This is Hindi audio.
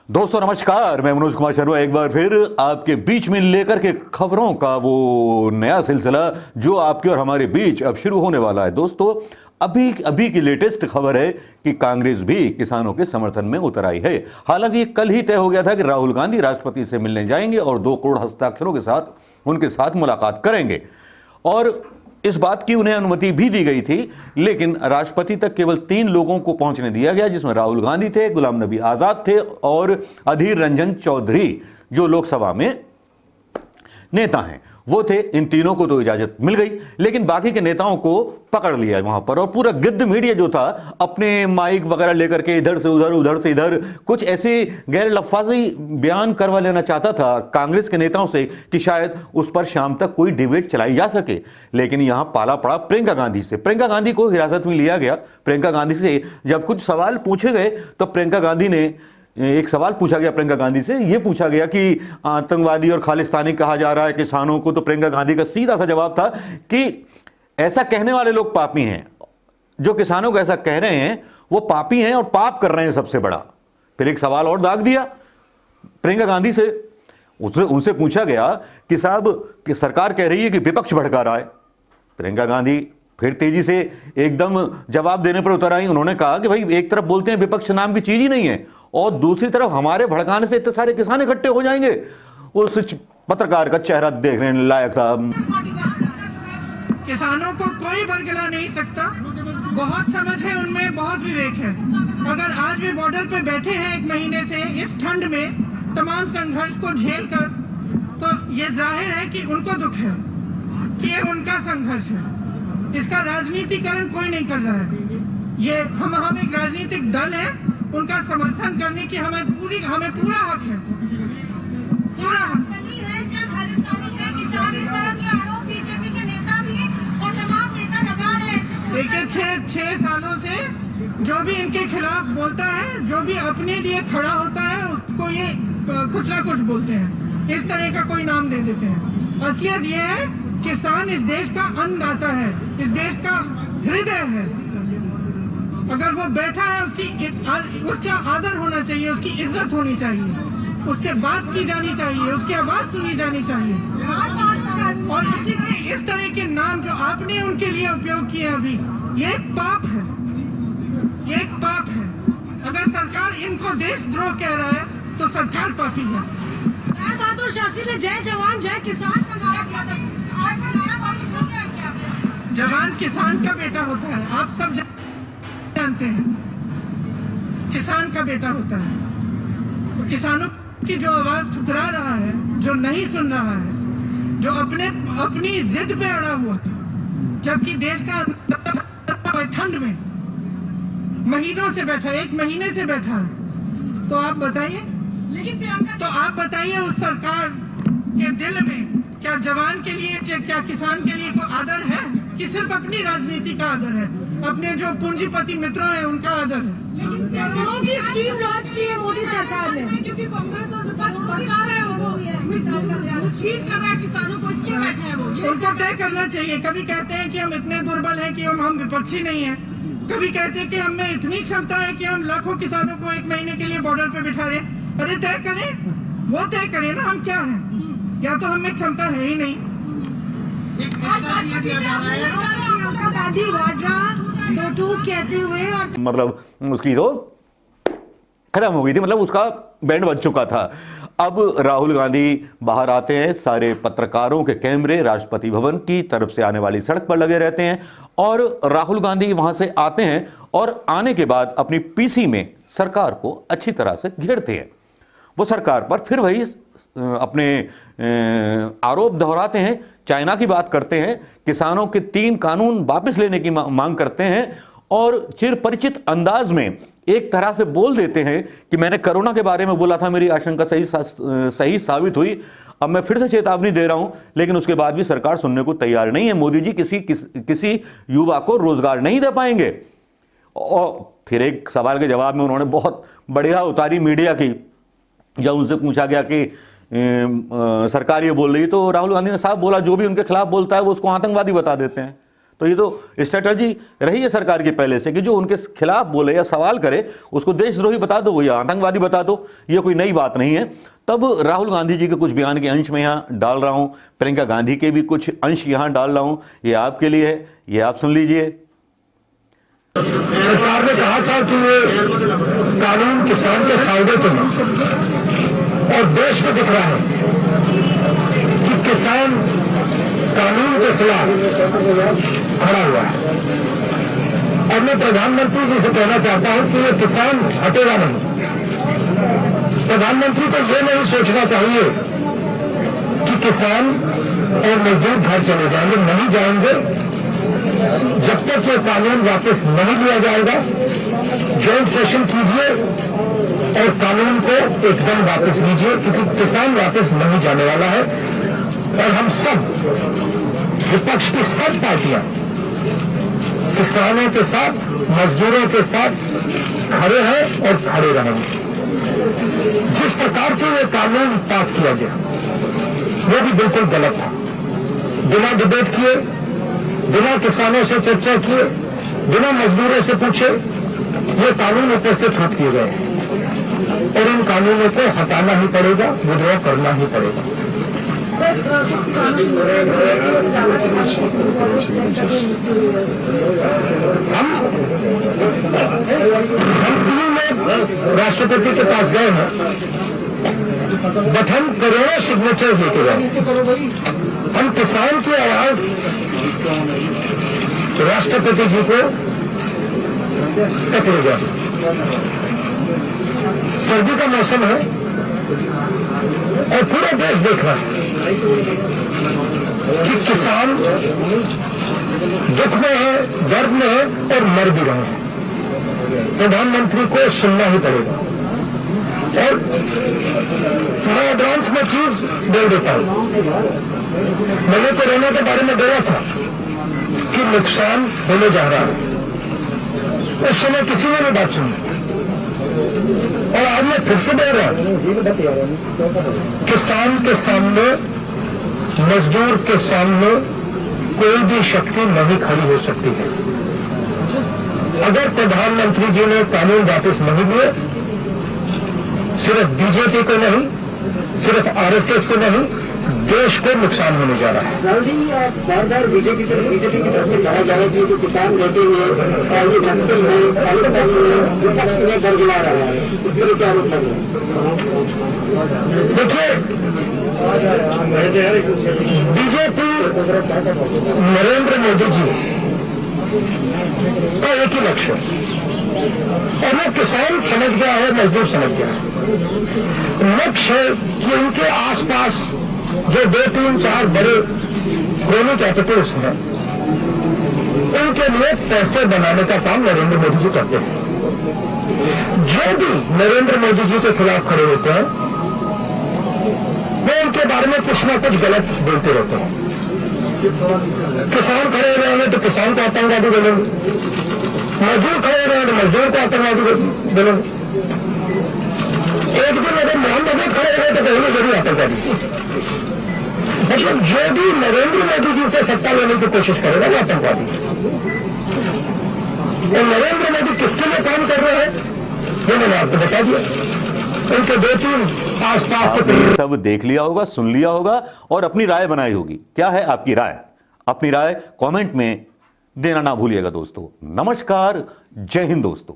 दोस्तों नमस्कार, मैं मनोज कुमार शर्मा एक बार फिर आपके बीच में लेकर के खबरों का वो नया सिलसिला जो आपके और हमारे बीच अब शुरू होने वाला है। दोस्तों अभी अभी की लेटेस्ट खबर है कि कांग्रेस भी किसानों के समर्थन में उतर आई है। हालांकि ये कल ही तय हो गया था कि राहुल गांधी राष्ट्रपति से मिलने जाएंगे और 2 करोड़ हस्ताक्षरों के साथ उनके साथ मुलाकात करेंगे और इस बात की उन्हें अनुमति भी दी गई थी, लेकिन राष्ट्रपति तक केवल 3 लोगों को पहुंचने दिया गया, जिसमें राहुल गांधी थे, गुलाम नबी आजाद थे और अधीर रंजन चौधरी जो लोकसभा में नेता हैं वो थे। इन तीनों को तो इजाजत मिल गई, लेकिन बाकी के नेताओं को पकड़ लिया वहां पर और पूरा गिद्ध मीडिया जो था अपने माइक वगैरह लेकर के इधर से उधर उधर से इधर कुछ ऐसे गैर लफ्ज़ी बयान करवा लेना चाहता था कांग्रेस के नेताओं से कि शायद उस पर शाम तक कोई डिबेट चलाई जा सके। लेकिन यहां पाला पड़ा प्रियंका गांधी से। प्रियंका गांधी को हिरासत में लिया गया। प्रियंका गांधी से जब कुछ सवाल पूछे गए तो प्रियंका गांधी ने एक सवाल पूछा गया, प्रियंका गांधी से यह पूछा गया कि आतंकवादी और खालिस्तानी कहा जा रहा है किसानों को, तो प्रियंका गांधी का सीधा सा जवाब था कि ऐसा कहने वाले लोग पापी हैं, जो किसानों को ऐसा कह रहे हैं वो पापी हैं और पाप कर रहे हैं सबसे बड़ा। फिर एक सवाल और दाग दिया प्रियंका गांधी से। उनसे पूछा गया कि साहब कि सरकार कह रही है कि विपक्ष भड़का रहा है। प्रियंका गांधी फिर तेजी से एकदम जवाब देने पर उतर आई। उन्होंने कहा कि भाई एक तरफ बोलते हैं विपक्ष नाम की चीज ही नहीं है और दूसरी तरफ हमारे भड़काने से इतने सारे किसान इकट्ठे हो जाएंगे। उस पत्रकार का चेहरा देखने लायक था। किसानों को कोई बरगला नहीं सकता, बहुत समझ है उनमें, बहुत विवेक है। अगर आज भी बॉर्डर पे बैठे हैं 1 महीने से इस ठंड में तमाम संघर्ष को झेल कर, तो ये जाहिर है कि उनको दुख है कि ये उनका संघर्ष है। इसका राजनीतिकरण कोई नहीं कर रहा है। ये हम एक राजनीतिक दल है, उनका समर्थन करने की हमें पूरा हक है, पूरा हक। देखिए 6 सालों से जो भी इनके खिलाफ बोलता है, जो भी अपने लिए खड़ा होता है, उसको ये कुछ ना कुछ बोलते हैं, इस तरह का कोई नाम दे देते हैं। असलियत ये है किसान इस देश का अन्नदाता है, इस देश का हृदय है। अगर वो बैठा है उसका आदर होना चाहिए, उसकी इज्जत होनी चाहिए, उससे बात की जानी चाहिए, उसकी आवाज सुनी जानी चाहिए। और इस तरह के नाम जो आपने उनके लिए उपयोग किए अभी, ये एक पाप है, ये एक पाप है। अगर सरकार इनको देशद्रोह कह रहा है तो सरकार पापी है। लाल बहादुर शास्त्री ने जय जवान जय किसान का नारा दिया था। आज का नारा कौन क्या है? जवान किसान का बेटा होता है, आप सब जानते हैं, किसान का बेटा होता है। तो किसानों की जो आवाज ठुकरा रहा है, जो नहीं सुन रहा है, जो अपनी जिद पे अड़ा हुआ है, जबकि देश का ठंड में महीनों से बैठा, 1 महीने से बैठा है, तो आप बताइए, तो आप बताइए उस सरकार के दिल में क्या जवान के लिए, क्या किसान के लिए कोई आदर है कि सिर्फ अपनी राजनीति का आदर है, अपने जो पूंजीपति मित्रों हैं उनका आदर है? करोड़ों की स्कीम लॉन्च की है मोदी सरकार ने, क्योंकि कांग्रेस और विपक्ष भड़का रहे हैं, वो मिसलीड कर रहा है किसानों को, इसलिए बैठे हैं वो। उनको तय करना चाहिए। कभी कहते हैं कि हम इतने दुर्बल हैं कि हम विपक्षी नहीं हैं, कभी कहते हैं कि हम में इतनी क्षमता है कि हम लाखों किसानों को 1 महीने के लिए बॉर्डर पे बिठा रहे। अरे तय करें, वो तय करें ना हम क्या हैं, या तो हमें क्षमता है ही नहीं। प्रियंका गांधी वाड्रा 2-2 कहते हुए और मतलब उसकी तो खत्म हो गई थी, मतलब उसका बैंड बज चुका था। अब राहुल गांधी बाहर आते हैं, सारे पत्रकारों के कैमरे राष्ट्रपति भवन की तरफ से आने वाली सड़क पर लगे रहते हैं और राहुल गांधी वहां से आते हैं और आने के बाद अपनी पीसी में सरकार को अच्छी तरह से घेरते हैं। वो सरकार पर फिर वही अपने आरोप दोहराते हैं, चाइना की बात करते हैं, किसानों के 3 कानून वापस लेने की मांग करते हैं और चिरपरिचित अंदाज में एक तरह से बोल देते हैं कि मैंने कोरोना के बारे में बोला था, मेरी आशंका सही साबित हुई, अब मैं फिर से चेतावनी दे रहा हूं, लेकिन उसके बाद भी सरकार सुनने को तैयार नहीं है। मोदी जी किसी युवा को रोजगार नहीं दे पाएंगे। और फिर एक सवाल के जवाब में उन्होंने बहुत बढ़िया उतारी मीडिया की। जब उनसे पूछा गया कि सरकार ये बोल रही है, तो राहुल गांधी ने साहब बोला जो भी उनके खिलाफ बोलता है वो उसको आतंकवादी बता देते हैं। तो ये तो स्ट्रेटजी रही है सरकार की पहले से कि जो उनके खिलाफ बोले या सवाल करे उसको देशद्रोही बता दो या आतंकवादी बता दो। ये कोई नई बात नहीं है। तब राहुल गांधी जी के कुछ बयान के अंश में यहाँ डाल रहा हूँ, प्रियंका गांधी के भी कुछ अंश यहाँ डाल रहा हूँ, ये आपके लिए है, ये आप सुन लीजिए। सरकार ने कहा था कि ये कानून किसान के फायदे के लिए और देश को दिख रहा है कि किसान कानून के खिलाफ खड़ा हुआ है। और मैं प्रधानमंत्री जी से कहना चाहता हूं कि ये किसान हटेगा नहीं। प्रधानमंत्री को ये नहीं सोचना चाहिए कि किसान और मजदूर घर चले जाएंगे, नहीं जाएंगे। जब तक ये कानून वापस नहीं लिया जाएगा, जॉइंट सेशन कीजिए और कानून को एकदम वापस लीजिए, क्योंकि किसान वापस नहीं जाने वाला है। और हम सब विपक्ष की सब पार्टियां किसानों के साथ, मजदूरों के साथ खड़े हैं और खड़े रहेंगे। जिस प्रकार से ये कानून पास किया गया वो भी बिल्कुल गलत था। बिना डिबेट किए, बिना किसानों से चर्चा किए, बिना मजदूरों से पूछे ये कानून ऊपर से थोप दिए गए और इन कानूनों को हटाना ही पड़ेगा, विड्रॉ करना ही पड़ेगा। हम दिल्ली में राष्ट्रपति के पास गए हैं, बट हम करोड़ों सिग्नेचर्स लेके गए। हम किसान की आवाज राष्ट्रपति जी को तक ले गए। सर्दी का मौसम है और पूरा देश देख रहा है कि किसान दुख में है, दर्द में है और मर भी रहे हैं। प्रधानमंत्री को सुनना ही पड़ेगा। और मैं एडवांस में चीज बोल देता हूं, मैंने कोरोना के बारे में बोला था कि नुकसान होने जा रहा है। उस समय किसी ने नहीं बात सुनी और आज मैं फिर से बोल रहा हूं, किसान के सामने, मजदूर के सामने कोई भी शक्ति नहीं खड़ी हो सकती है। अगर प्रधानमंत्री जी ने कानून वापस नहीं दिए, सिर्फ बीजेपी को नहीं, सिर्फ आरएसएस को नहीं, देश को नुकसान होने जा रहा है। राहुल जी, बार-बार बीजेपी की तरफ से कहा जा रहा है कि जो किसान बैठे हुए और ये नक्सल है, खालिस्तानी है, विपक्ष इन्हें बरगला रहा है, इसके लिए क्या आरोप लग रहा है? देखिए, बीजेपी नरेंद्र मोदी जी का एक ही लक्ष्य है और वो किसान समझ गया है, मजदूर समझ गया है। लक्ष्य है कि उनके आसपास जो 2, 3, 4 बड़े क्रोनी कैपिटल्स हैं, उनके लिए पैसे बनाने का काम नरेंद्र मोदी जी करते हैं। जो भी नरेंद्र मोदी जी के खिलाफ खड़े होते हैं वो उनके बारे में कुछ ना कुछ गलत बोलते रहते हैं। किसान खड़े रहेंगे तो किसान को आतंकवादी बोलेंगे, मजदूर खड़े रहेंगे तो मजदूर को आतंकवादी बोलेंगे। एक दिन अगर मोहम्मद खड़े रहे तो कहेंगे जरूर आतंकवादी। मतलब जो भी नरेंद्र मोदी जी से सत्ता लेने की कोशिश करेगा वो आतंकवादी। और नरेंद्र मोदी किसके लिए काम कर रहे हैं वो मैंने आपको बता दिया। उनके 2-3 आसपास आपने ये सब देख लिया होगा, सुन लिया होगा और अपनी राय बनाई होगी। क्या है आपकी राय? अपनी राय कमेंट में देना ना भूलिएगा दोस्तों। नमस्कार, जय हिंद दोस्तों।